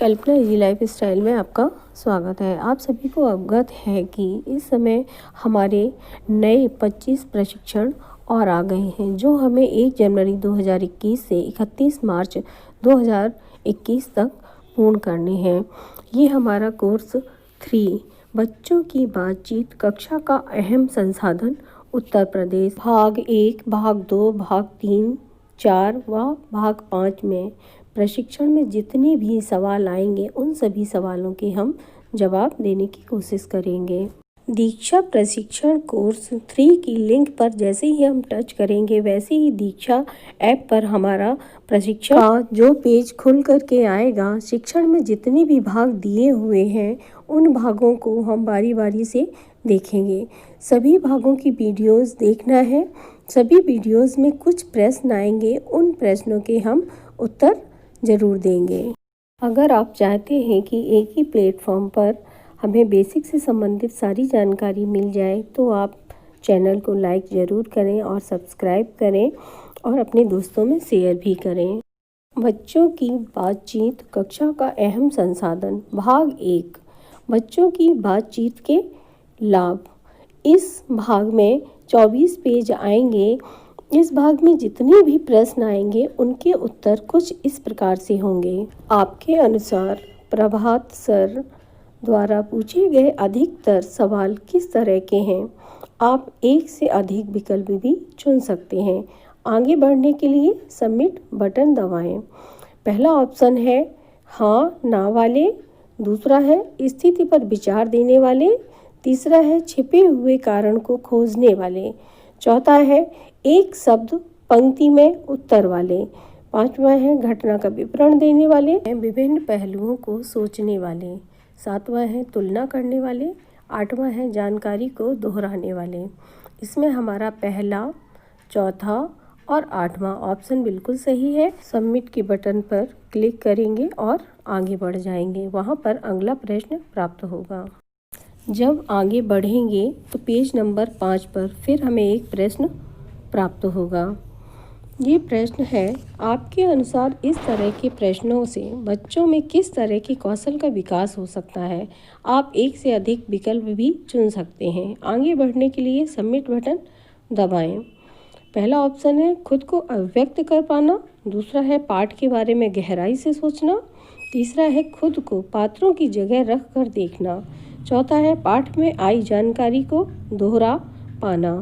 कल्पना easy life style में आपका स्वागत है। आप सभी को अवगत है कि इस समय हमारे नए 25 प्रशिक्षण और आ गए हैं, जो हमें 1 जनवरी 2021 से 31 मार्च 2021 तक पूर्ण करने हैं। ये हमारा कोर्स 3 बच्चों की बातचीत कक्षा का अहम संसाधन उत्तर प्रदेश भाग 1, भाग 2, भाग 3, 4 व भाग 5 में प्रशिक्षण में जितने भी सवाल आएंगे उन सभी सवालों के हम जवाब देने की कोशिश करेंगे। दीक्षा प्रशिक्षण कोर्स 3 की लिंक पर जैसे ही हम टच करेंगे वैसे ही दीक्षा ऐप पर हमारा प्रशिक्षण का जो पेज खुल करके आएगा, शिक्षण में जितने भी भाग दिए हुए हैं उन भागों को हम बारी बारी से देखेंगे। सभी भागों की वीडियोस देखना है। सभी वीडियोस में कुछ प्रश्न आएंगे, उन प्रश्नों के हम उत्तर ज़रूर देंगे। अगर आप चाहते हैं कि एक ही प्लेटफॉर्म पर हमें बेसिक से संबंधित सारी जानकारी मिल जाए तो आप चैनल को लाइक ज़रूर करें और सब्सक्राइब करें और अपने दोस्तों में शेयर भी करें। बच्चों की बातचीत कक्षा का अहम संसाधन भाग 1 बच्चों की बातचीत के लाभ। इस भाग में 24 पेज आएंगे। इस भाग में जितने भी प्रश्न आएंगे उनके उत्तर कुछ इस प्रकार से होंगे। आपके अनुसार प्रभात सर द्वारा पूछे गए अधिकतर सवाल किस तरह के हैं? आप एक से अधिक विकल्प भी चुन सकते हैं। आगे बढ़ने के लिए सबमिट बटन दबाएं। पहला ऑप्शन है हाँ ना वाले, दूसरा है स्थिति पर विचार देने वाले, तीसरा है छिपे हुए कारण को खोजने वाले, चौथा है एक शब्द पंक्ति में उत्तर वाले, पांचवा है घटना का विवरण देने वाले, विभिन्न पहलुओं को सोचने वाले, सातवां है तुलना करने वाले, आठवां है जानकारी को दोहराने वाले। इसमें हमारा पहला, चौथा और आठवां ऑप्शन बिल्कुल सही है। सबमिट के बटन पर क्लिक करेंगे और आगे बढ़ जाएंगे। वहां पर अगला प्रश्न प्राप्त होगा। जब आगे बढ़ेंगे तो पेज नंबर 5 पर फिर हमें एक प्रश्न प्राप्त होगा। ये प्रश्न है, आपके अनुसार इस तरह के प्रश्नों से बच्चों में किस तरह के कौशल का विकास हो सकता है? आप एक से अधिक विकल्प भी चुन सकते हैं। आगे बढ़ने के लिए सबमिट बटन दबाएं। पहला ऑप्शन है खुद को अभिव्यक्त कर पाना, दूसरा है पाठ के बारे में गहराई से सोचना, तीसरा है खुद को पात्रों की जगह रख कर देखना, चौथा है पाठ में आई जानकारी को दोहरा पाना,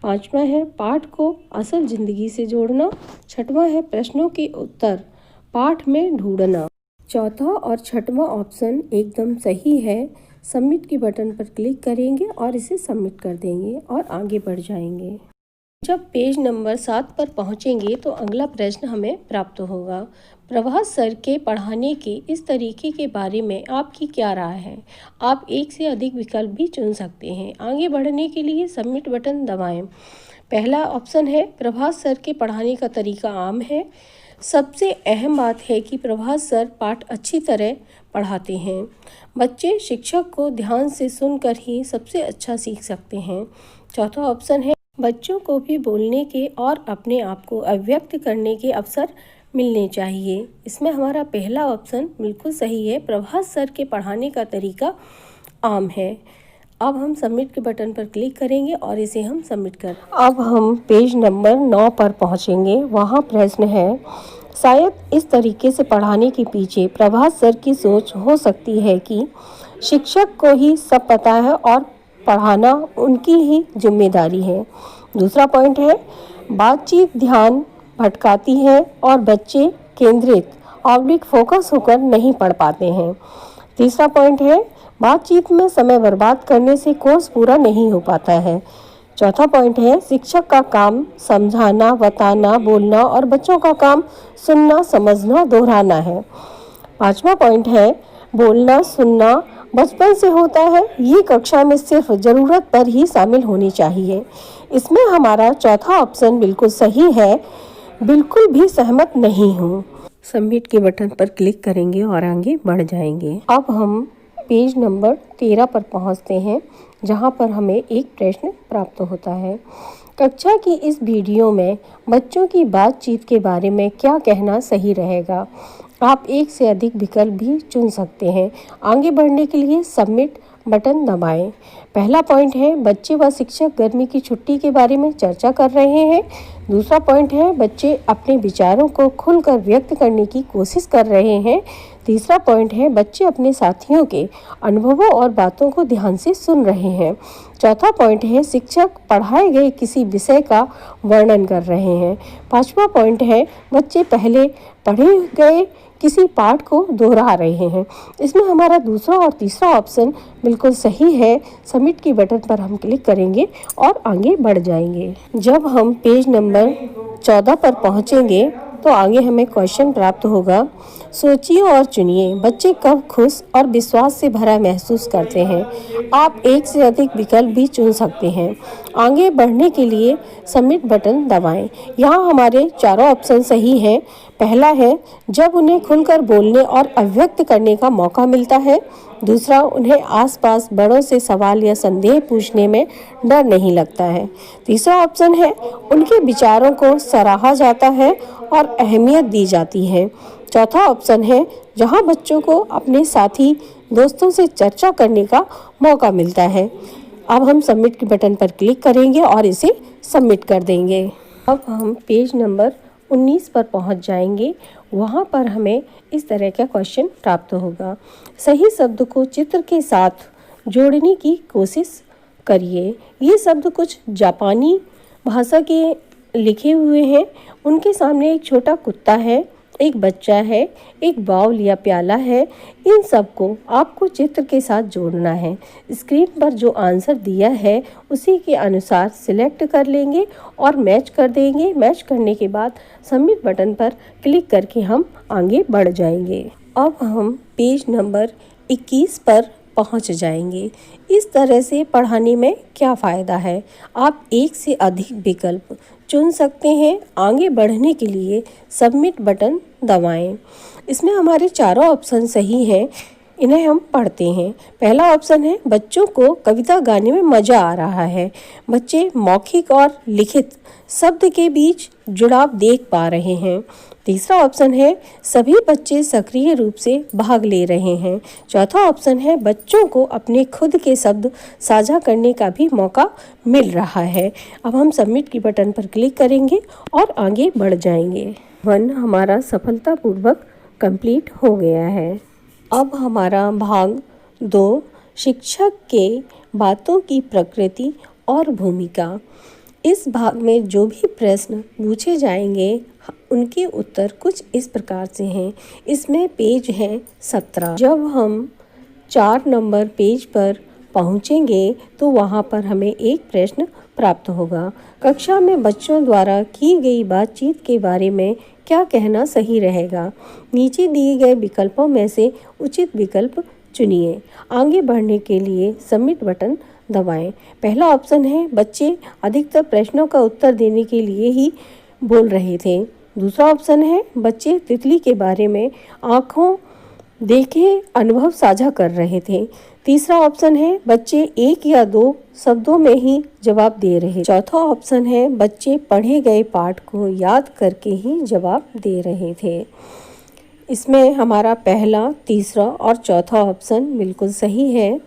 पांचवा है पाठ को असल जिंदगी से जोड़ना, छठवां है प्रश्नों के उत्तर पाठ में ढूंढना। चौथा और छठवां ऑप्शन एकदम सही है। सबमिट के बटन पर क्लिक करेंगे और इसे सबमिट कर देंगे और आगे बढ़ जाएंगे। जब पेज नंबर 7 पर पहुंचेंगे तो अगला प्रश्न हमें प्राप्त होगा। प्रभात सर के पढ़ाने के इस तरीके के बारे में आपकी क्या राय है? आप एक से अधिक विकल्प भी चुन सकते हैं। आगे बढ़ने के लिए सबमिट बटन दबाएं। पहला ऑप्शन है प्रभात सर के पढ़ाने का तरीका आम है। सबसे अहम बात है कि प्रभात सर पाठ अच्छी तरह पढ़ाते हैं। बच्चे शिक्षक को ध्यान से सुनकर ही सबसे अच्छा सीख सकते हैं। चौथा ऑप्शन है बच्चों को भी बोलने के और अपने आप को अभिव्यक्त करने के अवसर मिलने चाहिए। इसमें हमारा पहला ऑप्शन बिल्कुल सही है। प्रभात सर के पढ़ाने का तरीका आम है। अब हम सबमिट के बटन पर क्लिक करेंगे और इसे हम सबमिट कर। अब हम पेज नंबर 9 पर पहुंचेंगे। वहां प्रश्न है, शायद इस तरीके से पढ़ाने के पीछे प्रभात सर की सोच हो सकती है कि शिक्षक को ही सब पता है और पढ़ाना उनकी ही जिम्मेदारी है। दूसरा पॉइंट है बातचीत ध्यान भटकाती है और बच्चे केंद्रित फोकस होकर नहीं पढ़ पाते हैं। तीसरा पॉइंट है बातचीत में समय बर्बाद करने से कोर्स पूरा नहीं हो पाता है। चौथा पॉइंट है शिक्षक का काम समझाना, बताना, बोलना और बच्चों का काम सुनना, समझना, दोहराना है। पांचवा पॉइंट है बोलना सुनना बचपन से होता है, ये कक्षा में सिर्फ ज़रूरत पर ही शामिल होनी चाहिए। इसमें हमारा चौथा ऑप्शन बिल्कुल सही है। बिल्कुल भी सहमत नहीं हूँ। सबमिट के बटन पर क्लिक करेंगे और आगे बढ़ जाएंगे। अब हम पेज नंबर 13 पर पहुँचते हैं, जहाँ पर हमें एक प्रश्न प्राप्त होता है। कक्षा की इस वीडियो में बच्चों की बातचीत के बारे में क्या कहना सही रहेगा? आप एक से अधिक विकल्प भी चुन सकते हैं। आगे बढ़ने के लिए सबमिट बटन दबाएं। पहला पॉइंट है बच्चे व शिक्षक गर्मी की छुट्टी के बारे में चर्चा कर रहे हैं। दूसरा पॉइंट है बच्चे अपने विचारों को खुलकर व्यक्त करने की कोशिश कर रहे हैं। तीसरा पॉइंट है बच्चे अपने साथियों के अनुभवों और बातों को ध्यान से सुन रहे हैं। चौथा पॉइंट है शिक्षक पढ़ाए गए किसी विषय का वर्णन कर रहे हैं। पांचवा पॉइंट है बच्चे पहले पढ़े गए किसी पाठ को दोहरा रहे हैं। इसमें हमारा दूसरा और तीसरा ऑप्शन बिल्कुल सही है। सबमिट की बटन पर हम क्लिक करेंगे और आगे बढ़ जाएंगे। जब हम पेज नंबर 14 पर पहुंचेंगे तो आगे हमें क्वेश्चन प्राप्त होगा। सोचिए और चुनिए, बच्चे कब खुश और विश्वास से भरा महसूस करते हैं। आप एक से अधिक विकल्प भी चुन सकते हैं। आगे बढ़ने के लिए सबमिट बटन दबाएं। यहाँ हमारे चारों ऑप्शन सही हैं। पहला है जब उन्हें खुलकर बोलने और अभिव्यक्त करने का मौका मिलता है। दूसरा, उन्हें आसपास बड़ों से सवाल या संदेह पूछने में डर नहीं लगता है। तीसरा ऑप्शन है उनके विचारों को सराहा जाता है और अहमियत दी जाती है। चौथा ऑप्शन है जहां बच्चों को अपने साथी दोस्तों से चर्चा करने का मौका मिलता है। अब हम सबमिट के बटन पर क्लिक करेंगे और इसे सबमिट कर देंगे। अब हम पेज नंबर 19 पर पहुंच जाएंगे। वहां पर हमें इस तरह का क्वेश्चन प्राप्त होगा। सही शब्द को चित्र के साथ जोड़ने की कोशिश करिए। ये शब्द कुछ जापानी भाषा के लिखे हुए हैं। उनके सामने एक छोटा कुत्ता है, एक बच्चा है, एक बाउल या प्याला है। इन सब को आपको चित्र के साथ जोड़ना है। स्क्रीन पर जो आंसर दिया है उसी के अनुसार सिलेक्ट कर लेंगे और मैच कर देंगे। मैच करने के बाद सबमिट बटन पर क्लिक करके हम आगे बढ़ जाएंगे। अब हम पेज नंबर 21 पर पहुंच जाएंगे। इस तरह से पढ़ाने में क्या फ़ायदा है? आप एक से अधिक विकल्प चुन सकते हैं। आगे बढ़ने के लिए सबमिट बटन दबाएं। इसमें हमारे चारों ऑप्शन सही हैं। इन्हें हम पढ़ते हैं। पहला ऑप्शन है बच्चों को कविता गाने में मज़ा आ रहा है। बच्चे मौखिक और लिखित शब्द के बीच जुड़ाव देख पा रहे हैं। तीसरा ऑप्शन है सभी बच्चे सक्रिय रूप से भाग ले रहे हैं। चौथा ऑप्शन है बच्चों को अपने खुद के शब्द साझा करने का भी मौका मिल रहा है। अब हम सबमिट की बटन पर क्लिक करेंगे और आगे बढ़ जाएंगे। 1 हमारा सफलतापूर्वक कंप्लीट हो गया है। अब हमारा भाग 2 शिक्षक के बातों की प्रकृति और भूमिका। इस भाग में जो भी प्रश्न पूछे जाएंगे उनके उत्तर कुछ इस प्रकार से हैं। इसमें पेज हैं 17। जब हम 4 नंबर पेज पर पहुंचेंगे तो वहां पर हमें एक प्रश्न प्राप्त होगा। कक्षा में बच्चों द्वारा की गई बातचीत के बारे में क्या कहना सही रहेगा? नीचे दिए गए विकल्पों में से उचित विकल्प चुनिए। आगे बढ़ने के लिए सबमिट बटन दबाएं। पहला ऑप्शन है बच्चे अधिकतर प्रश्नों का उत्तर देने के लिए ही बोल रहे थे। दूसरा ऑप्शन है बच्चे तितली के बारे में आंखों देखे अनुभव साझा कर रहे थे। तीसरा ऑप्शन है बच्चे 1 या 2 शब्दों में ही जवाब दे रहे। चौथा ऑप्शन है बच्चे पढ़े गए पाठ को याद करके ही जवाब दे रहे थे। इसमें हमारा पहला, तीसरा और चौथा ऑप्शन बिल्कुल सही है।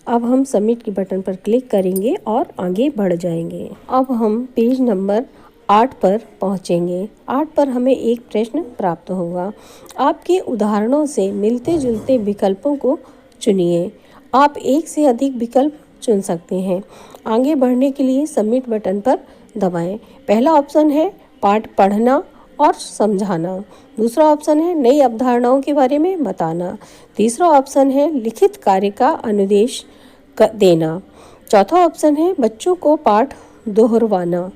अब हम सबमिट के बटन पर क्लिक करेंगे और आगे बढ़ जाएंगे। अब हम पेज नंबर 8 पर पहुंचेंगे। 8 पर हमें एक प्रश्न प्राप्त होगा। आपके उदाहरणों से मिलते जुलते विकल्पों को चुनिए। आप एक से अधिक विकल्प चुन सकते हैं। आगे बढ़ने के लिए सबमिट बटन पर दबाएं। पहला ऑप्शन है पाठ पढ़ना और समझाना। दूसरा ऑप्शन है नई अवधारणाओं के बारे में बताना। तीसरा ऑप्शन है लिखित कार्य का अनुदेश देना। चौथा ऑप्शन है बच्चों को पाठ दोहरवाना।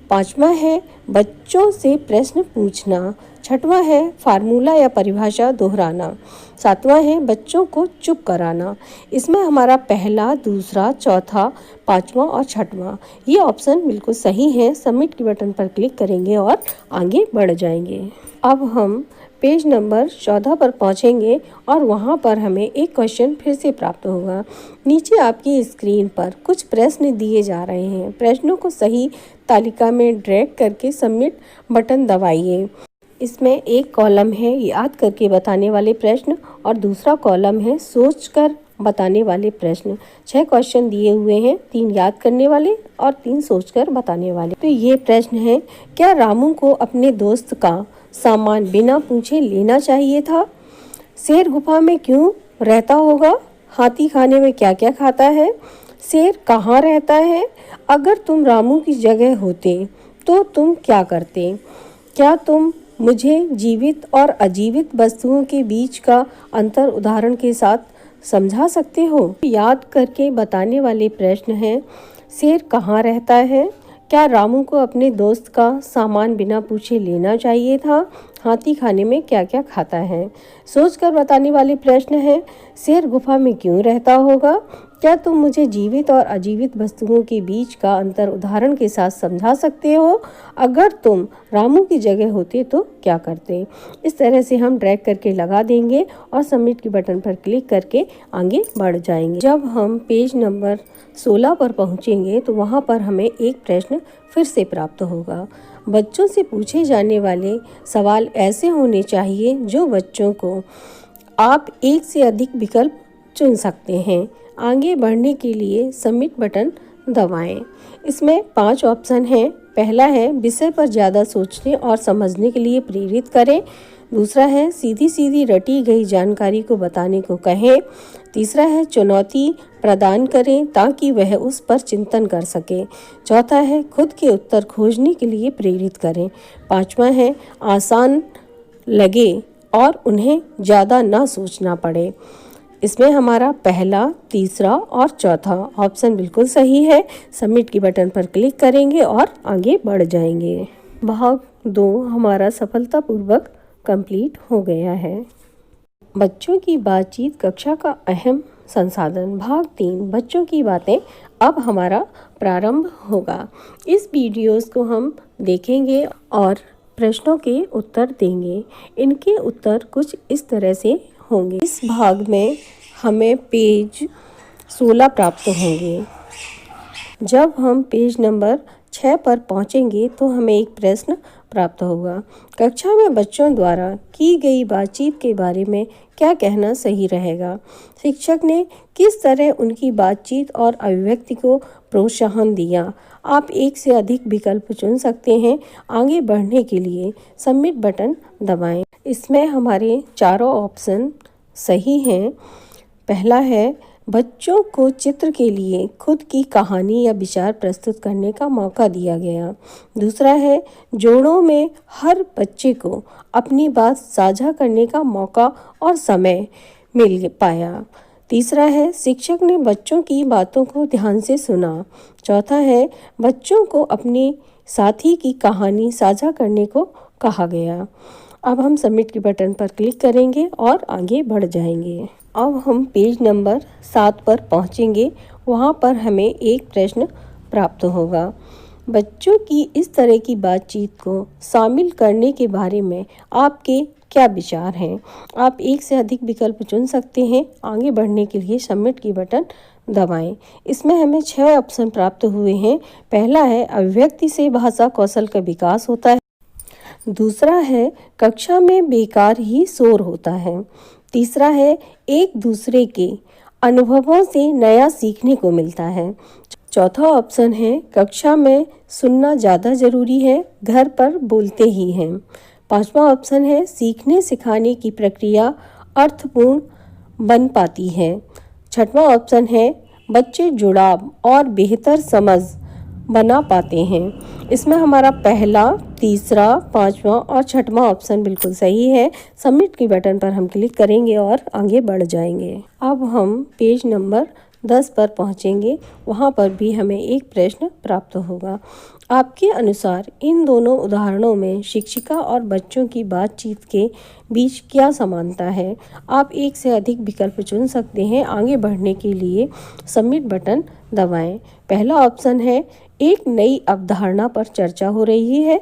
पांचवा है बच्चों से प्रश्न पूछना। छठवां है फार्मूला या परिभाषा दोहराना। सातवां है बच्चों को चुप कराना। इसमें हमारा पहला, दूसरा, चौथा, पांचवा और छठवां ये ऑप्शन बिल्कुल सही है। सबमिट के बटन पर क्लिक करेंगे और आगे बढ़ जाएंगे। अब हम पेज नंबर 14 पर पहुंचेंगे और वहां पर हमें एक क्वेश्चन फिर से प्राप्त होगा। नीचे आपकी स्क्रीन पर कुछ प्रश्न दिए जा रहे हैं। प्रश्नों को सही तालिका में ड्रैग करके सबमिट बटन दबाइए। इसमें एक कॉलम है याद करके बताने वाले प्रश्न और दूसरा कॉलम है सोचकर बताने वाले प्रश्न। 6 क्वेश्चन दिए हुए हैं, 3 याद करने वाले और 3 सोचकर बताने वाले। तो ये प्रश्न है, क्या रामू को अपने दोस्त का सामान बिना पूछे लेना चाहिए था? शेर गुफा में क्यों रहता होगा? हाथी खाने में क्या क्या खाता है? शेर कहाँ रहता है? अगर तुम रामू की जगह होते तो तुम क्या करते? क्या तुम मुझे जीवित और अजीवित वस्तुओं के बीच का अंतर उदाहरण के साथ समझा सकते हो? याद करके बताने वाले प्रश्न हैं, शेर कहाँ रहता है? क्या रामू को अपने दोस्त का सामान बिना पूछे लेना चाहिए था? हाथी खाने में क्या क्या खाता है? सोचकर बताने वाले प्रश्न हैं, शेर गुफा में क्यों रहता होगा? क्या तुम मुझे जीवित और अजीवित वस्तुओं के बीच का अंतर उदाहरण के साथ समझा सकते हो? अगर तुम रामू की जगह होते तो क्या करते? इस तरह से हम ड्रैग करके लगा देंगे और सबमिट के बटन पर क्लिक करके आगे बढ़ जाएंगे। जब हम पेज नंबर 16 पर पहुंचेंगे तो वहां पर हमें एक प्रश्न फिर से प्राप्त होगा। बच्चों से पूछे जाने वाले सवाल ऐसे होने चाहिए जो बच्चों को आप एक से अधिक विकल्प चुन सकते हैं। आगे बढ़ने के लिए सबमिट बटन दबाएं। इसमें 5 ऑप्शन हैं। पहला है विषय पर ज़्यादा सोचने और समझने के लिए प्रेरित करें। दूसरा है सीधी सीधी रटी गई जानकारी को बताने को कहें। तीसरा है चुनौती प्रदान करें ताकि वह उस पर चिंतन कर सके। चौथा है खुद के उत्तर खोजने के लिए प्रेरित करें। पांचवा है आसान लगे और उन्हें ज़्यादा ना सोचना पड़े। इसमें हमारा पहला, तीसरा और चौथा ऑप्शन बिल्कुल सही है। सबमिट की बटन पर क्लिक करेंगे और आगे बढ़ जाएंगे। भाग 2 हमारा सफलतापूर्वक कंप्लीट हो गया है। बच्चों की बातचीत कक्षा का अहम संसाधन। भाग 3 बच्चों की बातें अब हमारा प्रारंभ होगा। इस वीडियोस को हम देखेंगे और प्रश्नों के उत्तर देंगे। इनके उत्तर कुछ इस तरह से होंगे। इस भाग में हमें पेज 16 प्राप्त होंगे। जब हम पेज नंबर 6 पर पहुंचेंगे तो हमें एक प्रश्न प्राप्त होगा। कक्षा में बच्चों द्वारा की गई बातचीत के बारे में क्या कहना सही रहेगा? शिक्षक ने किस तरह उनकी बातचीत और अभिव्यक्ति को प्रोत्साहन दिया? आप एक से अधिक विकल्प चुन सकते हैं। आगे बढ़ने के लिए सबमिट बटन दबाएं। इसमें हमारे चारों ऑप्शन सही हैं। पहला है बच्चों को चित्र के लिए खुद की कहानी या विचार प्रस्तुत करने का मौका दिया गया। दूसरा है जोड़ों में हर बच्चे को अपनी बात साझा करने का मौका और समय मिल पाया। तीसरा है शिक्षक ने बच्चों की बातों को ध्यान से सुना। चौथा है बच्चों को अपने साथी की कहानी साझा करने को कहा गया। अब हम सबमिट के बटन पर क्लिक करेंगे और आगे बढ़ जाएंगे। अब हम पेज नंबर 7 पर पहुंचेंगे। वहां पर हमें एक प्रश्न प्राप्त होगा। बच्चों की इस तरह की बातचीत को शामिल करने के बारे में आपके क्या विचार हैं? आप एक से अधिक विकल्प चुन सकते हैं। आगे बढ़ने के लिए सबमिट की बटन दबाएं। इसमें हमें 6 ऑप्शन प्राप्त हुए हैं। पहला है अभिव्यक्ति से भाषा कौशल का विकास होता है। दूसरा है कक्षा में बेकार ही शोर होता है। तीसरा है एक दूसरे के अनुभवों से नया सीखने को मिलता है। चौथा ऑप्शन है कक्षा में सुनना ज़्यादा ज़रूरी है, घर पर बोलते ही हैं। पांचवा ऑप्शन है सीखने सिखाने की प्रक्रिया अर्थपूर्ण बन पाती है। छठवां ऑप्शन है बच्चे जुड़ाव और बेहतर समझ बना पाते हैं। इसमें हमारा पहला, तीसरा, पांचवा और छठवां ऑप्शन बिल्कुल सही है। सबमिट की बटन पर हम क्लिक करेंगे और आगे बढ़ जाएंगे। अब हम पेज नंबर 10 पर पहुंचेंगे। वहां पर भी हमें एक प्रश्न प्राप्त होगा। आपके अनुसार इन दोनों उदाहरणों में शिक्षिका और बच्चों की बातचीत के बीच क्या समानता है? आप एक से अधिक विकल्प चुन सकते हैं। आगे बढ़ने के लिए सबमिट बटन दबाएं। पहला ऑप्शन है एक नई अवधारणा पर चर्चा हो रही है।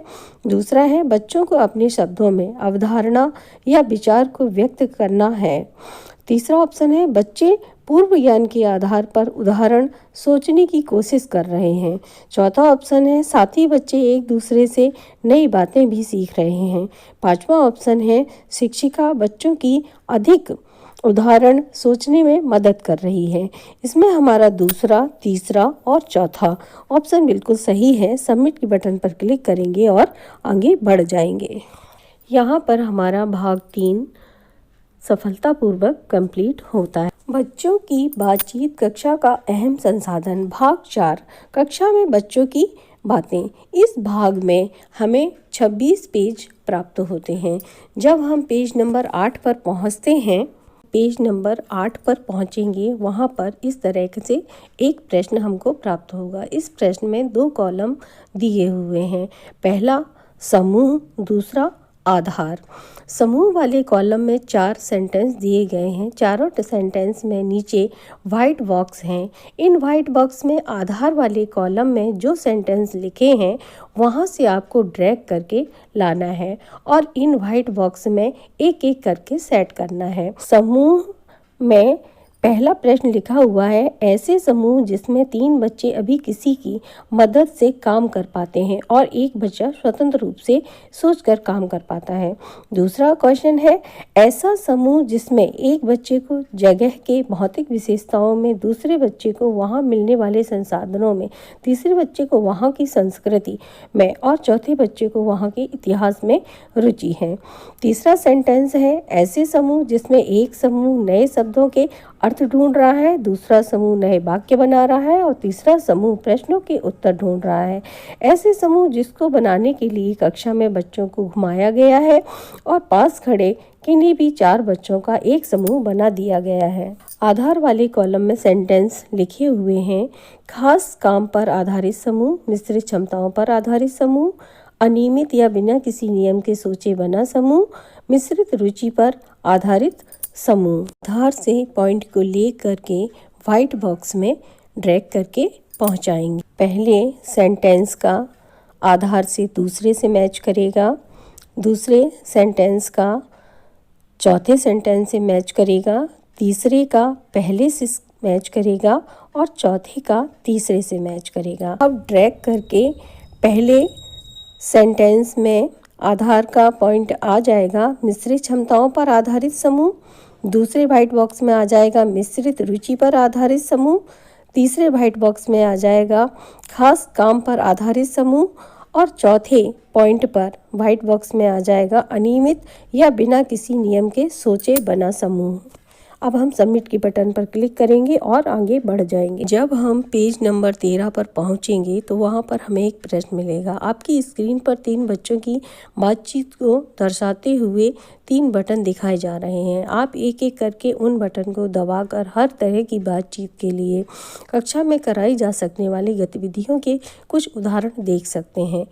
दूसरा है बच्चों को अपने शब्दों में अवधारणा या विचार को व्यक्त करना है। तीसरा ऑप्शन है बच्चे पूर्व ज्ञान के आधार पर उदाहरण सोचने की कोशिश कर रहे हैं। चौथा ऑप्शन है साथी बच्चे एक दूसरे से नई बातें भी सीख रहे हैं। पांचवा ऑप्शन है शिक्षिका बच्चों की अधिक उदाहरण सोचने में मदद कर रही है। इसमें हमारा दूसरा, तीसरा और चौथा ऑप्शन बिल्कुल सही है। सबमिट के बटन पर क्लिक करेंगे और आगे बढ़ जाएंगे। यहाँ पर हमारा भाग 3 सफलतापूर्वक कंप्लीट होता है। बच्चों की बातचीत कक्षा का अहम संसाधन, भाग 4 कक्षा में बच्चों की बातें। इस भाग में हमें 26 पेज प्राप्त होते हैं। जब हम पेज नंबर 8 पर पहुंचते हैं, पेज नंबर 8 पर पहुंचेंगे, वहां पर इस तरह से एक प्रश्न हमको प्राप्त होगा। इस प्रश्न में 2 कॉलम दिए हुए हैं। पहला समूह, दूसरा आधार। समूह वाले कॉलम में 4 सेंटेंस दिए गए हैं। चारों सेंटेंस में नीचे वाइट बॉक्स हैं। इन वाइट बॉक्स में आधार वाले कॉलम में जो सेंटेंस लिखे हैं वहां से आपको ड्रैग करके लाना है और इन वाइट बॉक्स में एक एक करके सेट करना है। समूह में पहला प्रश्न लिखा हुआ है, ऐसे समूह जिसमें 3 बच्चे अभी किसी की मदद से काम कर पाते हैं और एक बच्चा स्वतंत्र रूप से सोचकर काम कर पाता है। दूसरा क्वेश्चन है, ऐसा समूह जिसमें एक बच्चे को जगह के भौतिक विशेषताओं में, दूसरे बच्चे को वहां मिलने वाले संसाधनों में, तीसरे बच्चे को वहां की संस्कृति में और चौथे बच्चे को वहां के इतिहास में रुचि है। तीसरा सेंटेंस है, ऐसे समूह जिसमें एक समूह नए शब्दों के अर्थ ढूंढ रहा है, दूसरा समूह नए वाक्य बना रहा है और तीसरा समूह प्रश्नों के उत्तर ढूंढ रहा है। ऐसे समूह जिसको बनाने के लिए कक्षा में बच्चों को घुमाया गया है और पास खड़े किन्हीं भी 4 बच्चों का एक समूह बना दिया गया है। आधार वाले कॉलम में सेंटेंस लिखे हुए हैं, खास काम पर आधारित समूह, मिश्रित क्षमताओं पर आधारित समूह, अनियमित या बिना किसी नियम के सोचे बना समूह, मिश्रित रुचि पर आधारित समूह। आधार से पॉइंट को ले करके वाइट बॉक्स में ड्रैग करके पहुंचाएंगे। पहले सेंटेंस का आधार से दूसरे से मैच करेगा, दूसरे सेंटेंस का चौथे सेंटेंस से मैच करेगा, तीसरे का पहले से मैच करेगा और चौथे का तीसरे से मैच करेगा। अब ड्रैग करके पहले सेंटेंस में आधार का पॉइंट आ जाएगा मिश्रित क्षमताओं पर आधारित समूह, दूसरे वाइट बॉक्स में आ जाएगा मिश्रित रुचि पर आधारित समूह, तीसरे वाइट बॉक्स में आ जाएगा खास काम पर आधारित समूह और चौथे पॉइंट पर वाइट बॉक्स में आ जाएगा अनियमित या बिना किसी नियम के सोचे बना समूह। अब हम सबमिट के बटन पर क्लिक करेंगे और आगे बढ़ जाएंगे। जब हम पेज नंबर 13 पर पहुंचेंगे तो वहां पर हमें एक प्रश्न मिलेगा। आपकी स्क्रीन पर 3 बच्चों की बातचीत को दर्शाते हुए 3 बटन दिखाए जा रहे हैं। आप एक एक करके उन बटन को दबाकर हर तरह की बातचीत के लिए कक्षा में कराई जा सकने वाली गतिविधियों के कुछ उदाहरण देख सकते हैं।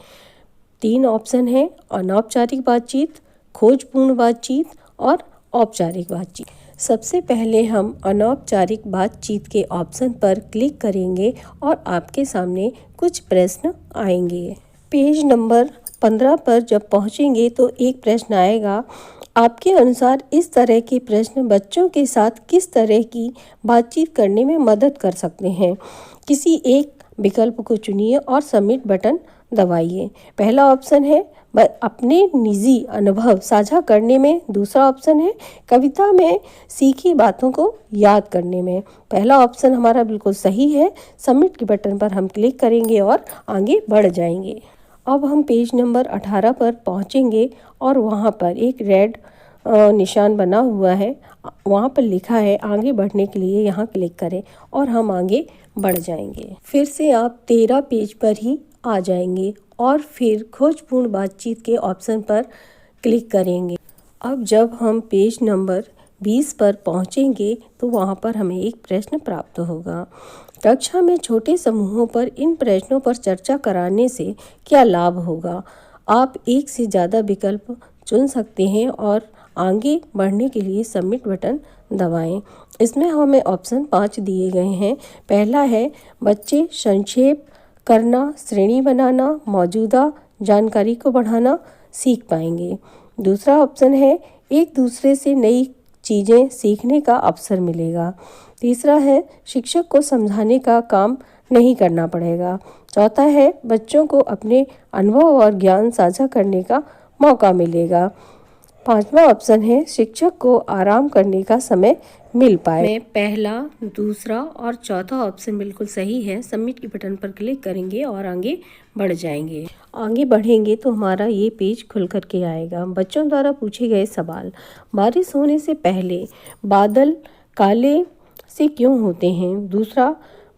3 ऑप्शन हैं, अनौपचारिक बातचीत, खोजपूर्ण बातचीत और औपचारिक बातचीत। सबसे पहले हम अनौपचारिक बातचीत के ऑप्शन पर क्लिक करेंगे और आपके सामने कुछ प्रश्न आएंगे। पेज नंबर 15 पर जब पहुंचेंगे तो एक प्रश्न आएगा, आपके अनुसार इस तरह के प्रश्न बच्चों के साथ किस तरह की बातचीत करने में मदद कर सकते हैं। किसी एक विकल्प को चुनिए और सबमिट बटन दबाइए। पहला ऑप्शन है अपने निजी अनुभव साझा करने में, दूसरा ऑप्शन है कविता में सीखी बातों को याद करने में। पहला ऑप्शन हमारा बिल्कुल सही है। सबमिट के बटन पर हम क्लिक करेंगे और आगे बढ़ जाएंगे। अब हम पेज नंबर 18 पर पहुंचेंगे और वहां पर एक रेड निशान बना हुआ है, वहां पर लिखा है आगे बढ़ने के लिए यहाँ क्लिक करें और हम आगे बढ़ जाएंगे। फिर से आप 13 पेज पर ही आ जाएंगे और फिर खोजपूर्ण बातचीत के ऑप्शन पर क्लिक करेंगे। अब जब हम पेज नंबर 20 पर पहुंचेंगे तो वहां पर हमें एक प्रश्न प्राप्त होगा। कक्षा में छोटे समूहों पर इन प्रश्नों पर चर्चा कराने से क्या लाभ होगा। आप एक से ज़्यादा विकल्प चुन सकते हैं और आगे बढ़ने के लिए सबमिट बटन दबाएं। इसमें हमें ऑप्शन 5 दिए गए हैं। पहला है बच्चे संक्षेप करना, श्रेणी बनाना, मौजूदा जानकारी को बढ़ाना सीख पाएंगे। दूसरा ऑप्शन है एक दूसरे से नई चीज़ें सीखने का अवसर मिलेगा। तीसरा है शिक्षक को समझाने का काम नहीं करना पड़ेगा। चौथा है बच्चों को अपने अनुभव और ज्ञान साझा करने का मौका मिलेगा। पांचवा ऑप्शन है शिक्षक को आराम करने का समय मिल पाए। में पहला, दूसरा और चौथा ऑप्शन बिल्कुल सही है। सबमिट के बटन पर क्लिक करेंगे और आगे बढ़ जाएंगे। आगे बढ़ेंगे तो हमारा ये पेज खुल कर के आएगा। बच्चों द्वारा पूछे गए सवाल। बारिश होने से पहले बादल काले से क्यों होते हैं? दूसरा,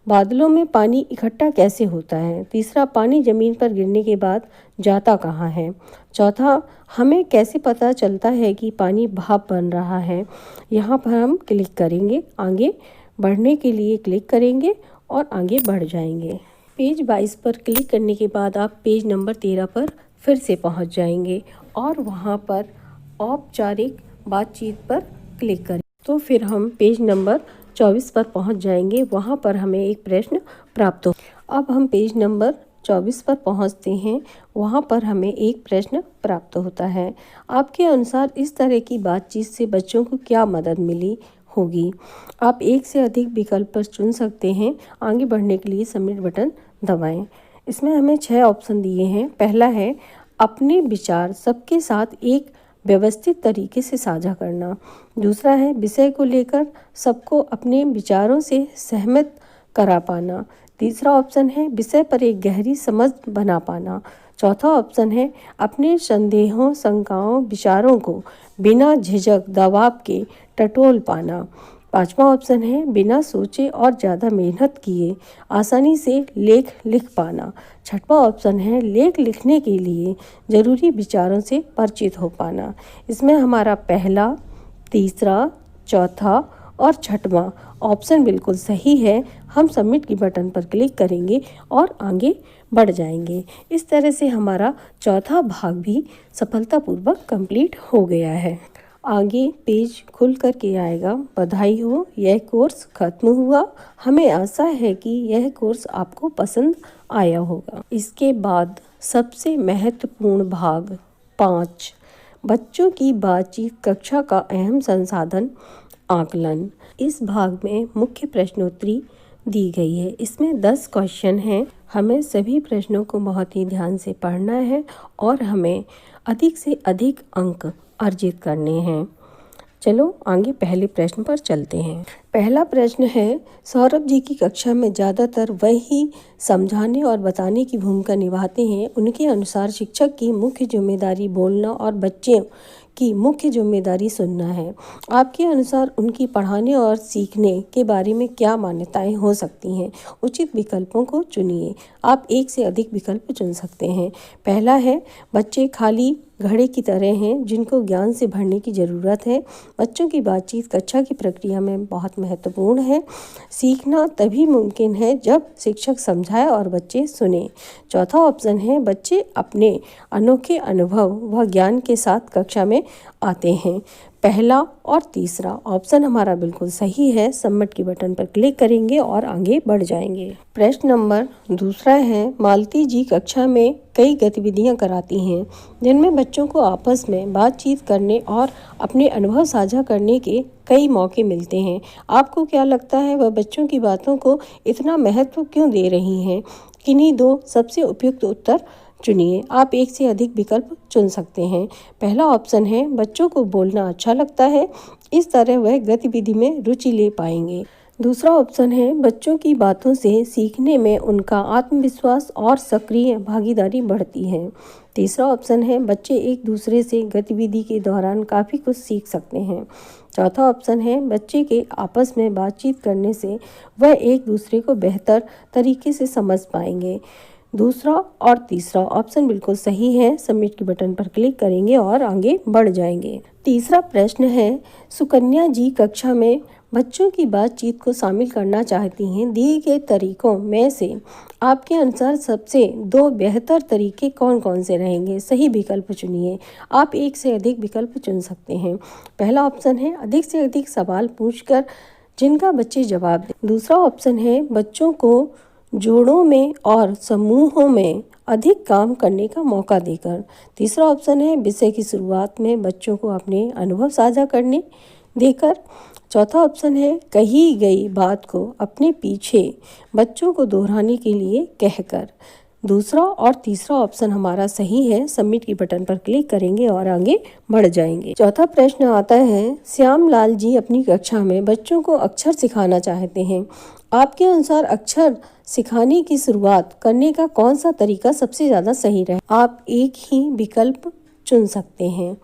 बादलों में पानी इकट्ठा कैसे होता है? तीसरा, पानी जमीन पर गिरने के बाद जाता कहाँ है? चौथा, हमें कैसे पता चलता है कि पानी भाप बन रहा है? यहाँ पर हम क्लिक करेंगे, आगे बढ़ने के लिए क्लिक करेंगे और आगे बढ़ जाएंगे। पेज 22 पर क्लिक करने के बाद आप पेज नंबर 13 पर फिर से पहुँच जाएंगे और वहाँ पर औपचारिक बातचीत पर क्लिक करें तो फिर हम पेज नंबर 24 पर पहुंच जाएंगे। वहां पर हमें एक प्रश्न प्राप्त हो। अब हम पेज नंबर 24 पर पहुंचते हैं। वहां पर हमें एक प्रश्न प्राप्त होता है। आपके अनुसार इस तरह की बातचीत से बच्चों को क्या मदद मिली होगी? आप एक से अधिक विकल्प पर चुन सकते हैं। आगे बढ़ने के लिए सबमिट बटन दबाएं। इसमें हमें 6 ऑप्शन दिए हैं। पहला है अपने विचार सबके साथ एक व्यवस्थित तरीके से साझा करना। दूसरा है विषय को लेकर सबको अपने विचारों से सहमत करा पाना। तीसरा ऑप्शन है विषय पर एक गहरी समझ बना पाना। चौथा ऑप्शन है अपने संदेहों, शंकाओं, विचारों को बिना झिझक, दबाव के टटोल पाना। पांचवा ऑप्शन है बिना सोचे और ज़्यादा मेहनत किए आसानी से लेख लिख पाना। छठवां ऑप्शन है लेख लिखने के लिए ज़रूरी विचारों से परिचित हो पाना। इसमें हमारा पहला, तीसरा, चौथा और छठवां ऑप्शन बिल्कुल सही है। हम सबमिट की बटन पर क्लिक करेंगे और आगे बढ़ जाएंगे। इस तरह से हमारा चौथा भाग भी सफलतापूर्वक कंप्लीट हो गया है। आगे पेज खुल कर के आएगा। बधाई हो, यह कोर्स खत्म हुआ। हमें आशा है कि यह कोर्स आपको पसंद आया होगा। इसके बाद सबसे महत्वपूर्ण भाग 5, बच्चों की बातचीत कक्षा का अहम संसाधन आकलन। इस भाग में मुख्य प्रश्नोत्तरी दी गई है। इसमें 10 क्वेश्चन हैं। हमें सभी प्रश्नों को बहुत ही ध्यान से पढ़ना है और हमें अधिक से अधिक अंक अर्जित करने हैं। चलो आगे पहले प्रश्न पर चलते हैं। पहला प्रश्न है सौरभ जी की कक्षा में ज़्यादातर वही समझाने और बताने की भूमिका निभाते हैं। उनके अनुसार शिक्षक की मुख्य जिम्मेदारी बोलना और बच्चों की मुख्य जिम्मेदारी सुनना है। आपके अनुसार उनकी पढ़ाने और सीखने के बारे में क्या मान्यताएं हो सकती हैं? उचित विकल्पों को चुनिए। आप एक से अधिक विकल्प चुन सकते हैं। पहला है बच्चे खाली घड़े की तरह हैं जिनको ज्ञान से भरने की ज़रूरत है। बच्चों की बातचीत कक्षा की प्रक्रिया में बहुत महत्वपूर्ण है। सीखना तभी मुमकिन है जब शिक्षक समझाए और बच्चे सुने। चौथा ऑप्शन है बच्चे अपने अनोखे अनुभव व ज्ञान के साथ कक्षा में आते हैं। पहला और तीसरा ऑप्शन हमारा बिल्कुल सही है। सबमिट के बटन पर क्लिक करेंगे और आगे बढ़ जाएंगे। प्रश्न नंबर दूसरा है मालती जी कक्षा में कई गतिविधियां कराती हैं जिनमें बच्चों को आपस में बातचीत करने और अपने अनुभव साझा करने के कई मौके मिलते हैं। आपको क्या लगता है वह बच्चों की बातों को इतना महत्व क्यों दे रही हैं? किन्हीं 2 सबसे उपयुक्त उत्तर चुनिए। आप एक से अधिक विकल्प चुन सकते हैं। पहला ऑप्शन है बच्चों को बोलना अच्छा लगता है, इस तरह वह गतिविधि में रुचि ले पाएंगे। दूसरा ऑप्शन है बच्चों की बातों से सीखने में उनका आत्मविश्वास और सक्रिय भागीदारी बढ़ती है। तीसरा ऑप्शन है बच्चे एक दूसरे से गतिविधि के दौरान काफ़ी कुछ सीख सकते हैं। चौथा ऑप्शन है बच्चे के आपस में बातचीत करने से वह एक दूसरे को बेहतर तरीके से समझ पाएंगे। दूसरा और तीसरा ऑप्शन बिल्कुल सही है। सबमिट के बटन पर क्लिक करेंगे और आगे बढ़ जाएंगे। तीसरा प्रश्न है सुकन्या जी कक्षा में बच्चों की बातचीत को शामिल करना चाहती हैं। दिए गए तरीकों में से आपके अनुसार सबसे 2 बेहतर तरीके कौन कौन से रहेंगे? सही विकल्प चुनिए। आप एक से अधिक विकल्प चुन सकते हैं। पहला ऑप्शन है अधिक से अधिक सवाल पूछकर जिनका बच्चे जवाब दें। दूसरा ऑप्शन है बच्चों को जोड़ों में और समूहों में अधिक काम करने का मौका देकर। तीसरा ऑप्शन है विषय की शुरुआत में बच्चों को अपने अनुभव साझा करने देकर। चौथा ऑप्शन है कही गई बात को अपने पीछे बच्चों को दोहराने के लिए कहकर। दूसरा और तीसरा ऑप्शन हमारा सही है। सबमिट की बटन पर क्लिक करेंगे और आगे बढ़ जाएंगे। चौथा प्रश्न आता है, श्यामलाल जी अपनी कक्षा में बच्चों को अक्षर सिखाना चाहते हैं। आपके अनुसार अक्षर सिखाने की शुरुआत करने का कौन सा तरीका सबसे ज़्यादा सही रहे? आप एक ही विकल्प चुन सकते हैं।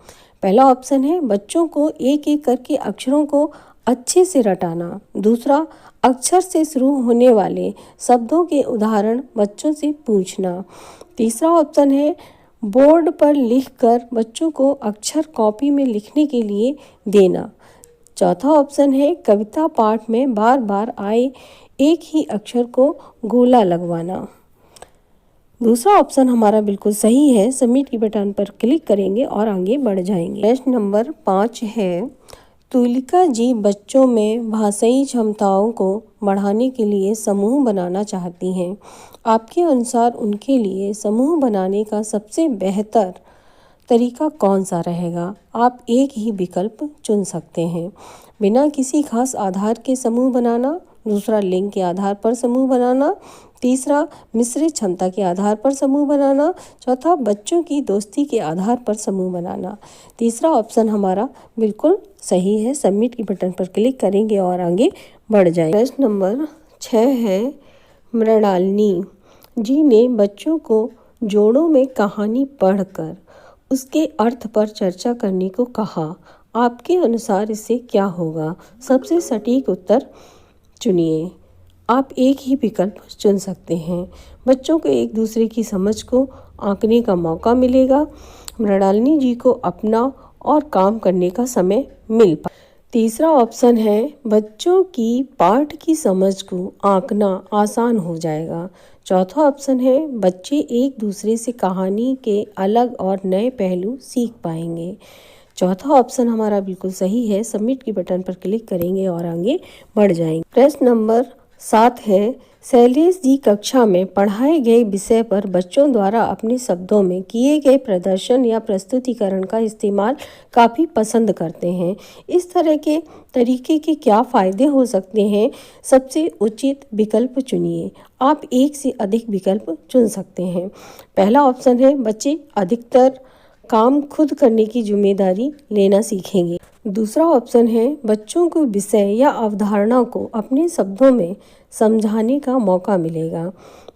पहला ऑप्शन है बच्चों को एक एक करके अक्षरों को अच्छे से रटाना। दूसरा, अक्षर से शुरू होने वाले शब्दों के उदाहरण बच्चों से पूछना। तीसरा ऑप्शन है बोर्ड पर लिखकर बच्चों को अक्षर कॉपी में लिखने के लिए देना। चौथा ऑप्शन है कविता पाठ में बार बार आए एक ही अक्षर को गोला लगवाना। दूसरा ऑप्शन हमारा बिल्कुल सही है। सबमिट की बटन पर क्लिक करेंगे और आगे बढ़ जाएंगे। प्रश्न नंबर 5 है, तुलिका जी बच्चों में भाषाई क्षमताओं को बढ़ाने के लिए समूह बनाना चाहती हैं। आपके अनुसार उनके लिए समूह बनाने का सबसे बेहतर तरीका कौन सा रहेगा? आप एक ही विकल्प चुन सकते हैं। बिना किसी खास आधार के समूह बनाना। दूसरा, लिंग के आधार पर समूह बनाना। तीसरा, मिश्रित क्षमता के आधार पर समूह बनाना। चौथा, बच्चों की दोस्ती के आधार पर समूह बनाना। तीसरा ऑप्शन हमारा बिल्कुल सही है। सबमिट की बटन पर क्लिक करेंगे और आगे बढ़ जाएंगे। प्रश्न नंबर 6 है, मृणालिनी जी ने बच्चों को जोड़ों में कहानी पढ़कर उसके अर्थ पर चर्चा करने को कहा। आपके अनुसार इससे क्या होगा? सबसे सटीक उत्तर चुनिए। आप एक ही विकल्प चुन सकते हैं। बच्चों को एक दूसरे की समझ को आंकने का मौका मिलेगा। मृणालिनी जी को अपना और काम करने का समय मिल पाए। तीसरा ऑप्शन है बच्चों की पाठ की समझ को आंकना आसान हो जाएगा। चौथा ऑप्शन है बच्चे एक दूसरे से कहानी के अलग और नए पहलू सीख पाएंगे। चौथा ऑप्शन हमारा बिल्कुल सही है। सबमिट की बटन पर क्लिक करेंगे और आगे बढ़ जाएंगे। प्रश्न नंबर 7 है, शैलेश जी कक्षा में पढ़ाए गए विषय पर बच्चों द्वारा अपने शब्दों में किए गए प्रदर्शन या प्रस्तुतिकरण का इस्तेमाल काफ़ी पसंद करते हैं। इस तरह के तरीके के क्या फ़ायदे हो सकते हैं? सबसे उचित विकल्प चुनिए। आप एक से अधिक विकल्प चुन सकते हैं। पहला ऑप्शन है बच्चे अधिकतर काम खुद करने की जिम्मेदारी लेना सीखेंगे। दूसरा ऑप्शन है बच्चों को विषय या अवधारणा को अपने शब्दों में समझाने का मौका मिलेगा।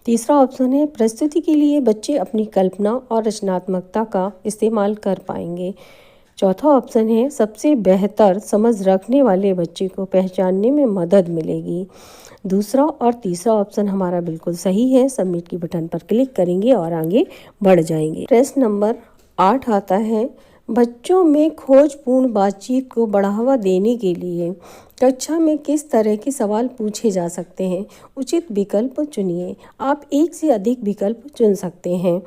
तीसरा ऑप्शन है प्रस्तुति के लिए बच्चे अपनी कल्पना और रचनात्मकता का इस्तेमाल कर पाएंगे। चौथा ऑप्शन है सबसे बेहतर समझ रखने वाले बच्चे को पहचानने में मदद मिलेगी। दूसरा और तीसरा ऑप्शन हमारा बिल्कुल सही है। सबमिट की बटन पर क्लिक करेंगे और आगे बढ़ जाएंगे। प्रश्न नंबर 8 आता है, बच्चों में खोजपूर्ण बातचीत को बढ़ावा देने के लिए कक्षा में किस तरह के सवाल पूछे जा सकते हैं? उचित विकल्प चुनिए। आप एक से अधिक विकल्प चुन सकते हैं।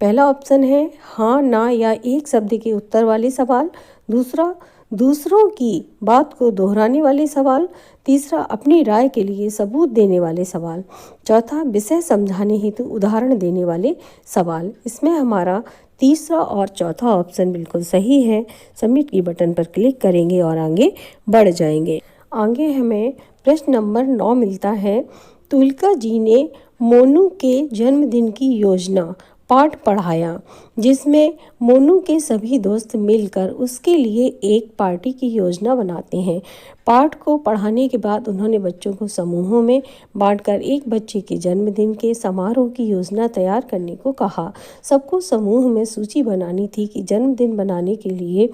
पहला ऑप्शन है हाँ, ना या एक शब्द के उत्तर वाले सवाल। दूसरा, दूसरों की बात को दोहराने वाले सवाल। तीसरा, अपनी राय के लिए सबूत देने वाले सवाल। चौथा, विषय समझाने हेतु उदाहरण देने वाले सवाल। इसमें हमारा तीसरा और चौथा ऑप्शन बिल्कुल सही है। सबमिट की बटन पर क्लिक करेंगे और आगे बढ़ जाएंगे। आगे हमें प्रश्न नंबर 9 मिलता है, तुलिका जी ने मोनू के जन्मदिन की योजना पाठ पढ़ाया, जिसमें मोनू के सभी दोस्त मिलकर उसके लिए एक पार्टी की योजना बनाते हैं। पाठ को पढ़ाने के बाद उन्होंने बच्चों को समूहों में बांटकर एक बच्चे के जन्मदिन के समारोह की योजना तैयार करने को कहा। सबको समूह में सूची बनानी थी कि जन्मदिन बनाने के लिए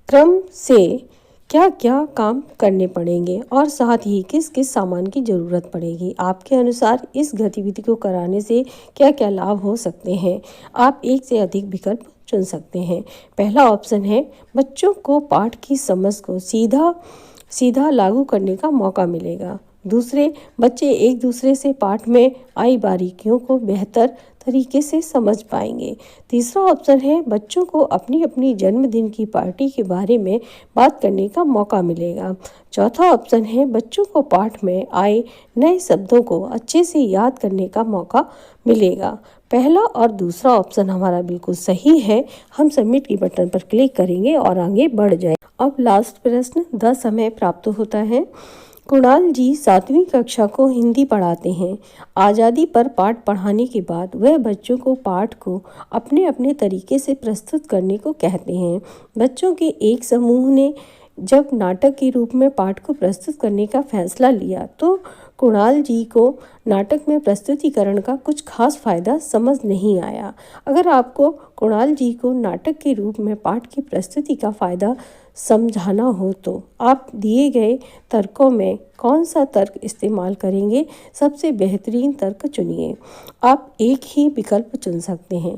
क्रम से क्या क्या काम करने पड़ेंगे और साथ ही किस किस सामान की ज़रूरत पड़ेगी। आपके अनुसार इस गतिविधि को कराने से क्या क्या लाभ हो सकते हैं? आप एक से अधिक विकल्प चुन सकते हैं। पहला ऑप्शन है बच्चों को पाठ की समझ को सीधा लागू करने का मौका मिलेगा। दूसरे, बच्चे एक दूसरे से पाठ में आई बारीकियों को बेहतर तरीके से समझ पाएंगे। तीसरा ऑप्शन है बच्चों को अपनी अपनी जन्मदिन की पार्टी के बारे में बात करने का मौका मिलेगा। चौथा ऑप्शन है बच्चों को पाठ में आए नए शब्दों को अच्छे से याद करने का मौका मिलेगा। पहला और दूसरा ऑप्शन हमारा बिल्कुल सही है। हम सबमिट की बटन पर क्लिक करेंगे और आगे बढ़ जाए। अब लास्ट प्रश्न 10 समय प्राप्त होता है। कुणाल जी 7वीं कक्षा को हिंदी पढ़ाते हैं। आज़ादी पर पाठ पढ़ाने के बाद वह बच्चों को पाठ को अपने अपने तरीके से प्रस्तुत करने को कहते हैं। बच्चों के एक समूह ने जब नाटक के रूप में पाठ को प्रस्तुत करने का फैसला लिया तो कुणाल जी को नाटक में प्रस्तुतिकरण का कुछ खास फायदा समझ नहीं आया। अगर आपको कुणाल जी को नाटक के रूप में पाठ की प्रस्तुति का फायदा समझाना हो तो आप दिए गए तर्कों में कौन सा तर्क इस्तेमाल करेंगे? सबसे बेहतरीन तर्क चुनिए। आप एक ही विकल्प चुन सकते हैं।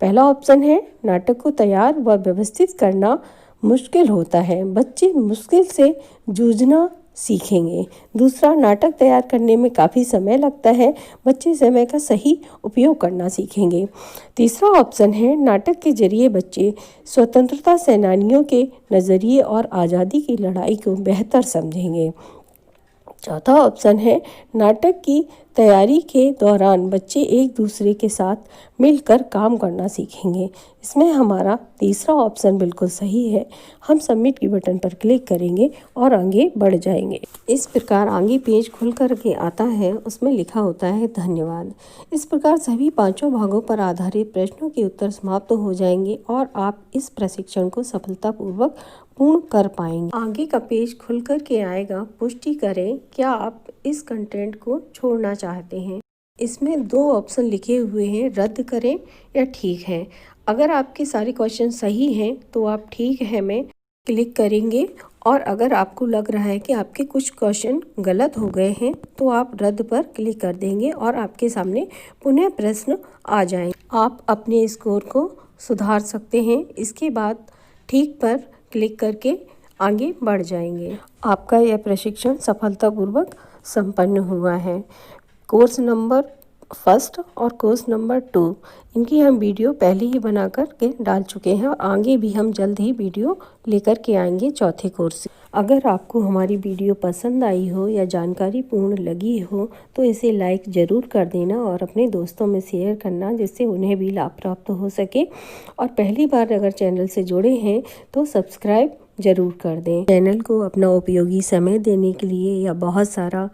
पहला ऑप्शन है नाटक को तैयार व व्यवस्थित करना मुश्किल होता है, बच्चे मुश्किल से जूझना सीखेंगे। दूसरा, नाटक तैयार करने में काफ़ी समय लगता है, बच्चे समय का सही उपयोग करना सीखेंगे। तीसरा ऑप्शन है नाटक के जरिए बच्चे स्वतंत्रता सेनानियों के नज़रिए और आज़ादी की लड़ाई को बेहतर समझेंगे। चौथा ऑप्शन है नाटक की तैयारी के दौरान बच्चे एक दूसरे के साथ मिलकर काम करना सीखेंगे। इसमें हमारा तीसरा ऑप्शन बिल्कुल सही है। हम सबमिट की बटन पर क्लिक करेंगे और आगे बढ़ जाएंगे। इस प्रकार आगे पेज खुल कर के आता है, उसमें लिखा होता है धन्यवाद। इस प्रकार सभी 5 भागों पर आधारित प्रश्नों के उत्तर समाप्त हो जाएंगे और आप इस प्रशिक्षण को सफलतापूर्वक पूर्ण कर पाएंगे। आगे का पेज खुल कर के आएगा। पुष्टि करें क्या आप इस कंटेंट को छोड़ना चाहते हैं। इसमें 2 ऑप्शन लिखे हुए हैं, रद्द करें या ठीक है। अगर आपके सारे क्वेश्चन सही हैं तो आप ठीक है में क्लिक करेंगे और अगर आपको लग रहा है कि आपके कुछ क्वेश्चन गलत हो गए हैं तो आप रद्द पर क्लिक कर देंगे और आपके सामने पुनः प्रश्न आ जाएंगे। आप अपने स्कोर को सुधार सकते हैं। इसके बाद ठीक पर क्लिक करके आगे बढ़ जाएंगे। आपका यह प्रशिक्षण सफलतापूर्वक संपन्न हुआ है। कोर्स नंबर 1 और कोर्स नंबर 2 इनकी हम वीडियो पहले ही बना कर के डाल चुके हैं और आगे भी हम जल्द ही वीडियो लेकर के आएंगे चौथे कोर्स से। अगर आपको हमारी वीडियो पसंद आई हो या जानकारी पूर्ण लगी हो तो इसे लाइक ज़रूर कर देना और अपने दोस्तों में शेयर करना, जिससे उन्हें भी लाभ प्राप्त हो सके। और पहली बार अगर चैनल से जुड़े हैं तो सब्सक्राइब ज़रूर कर दें। चैनल को अपना उपयोगी समय देने के लिए या बहुत सारा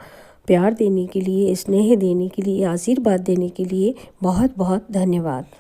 प्यार देने के लिए, स्नेह देने के लिए, आशीर्वाद देने के लिए बहुत बहुत धन्यवाद।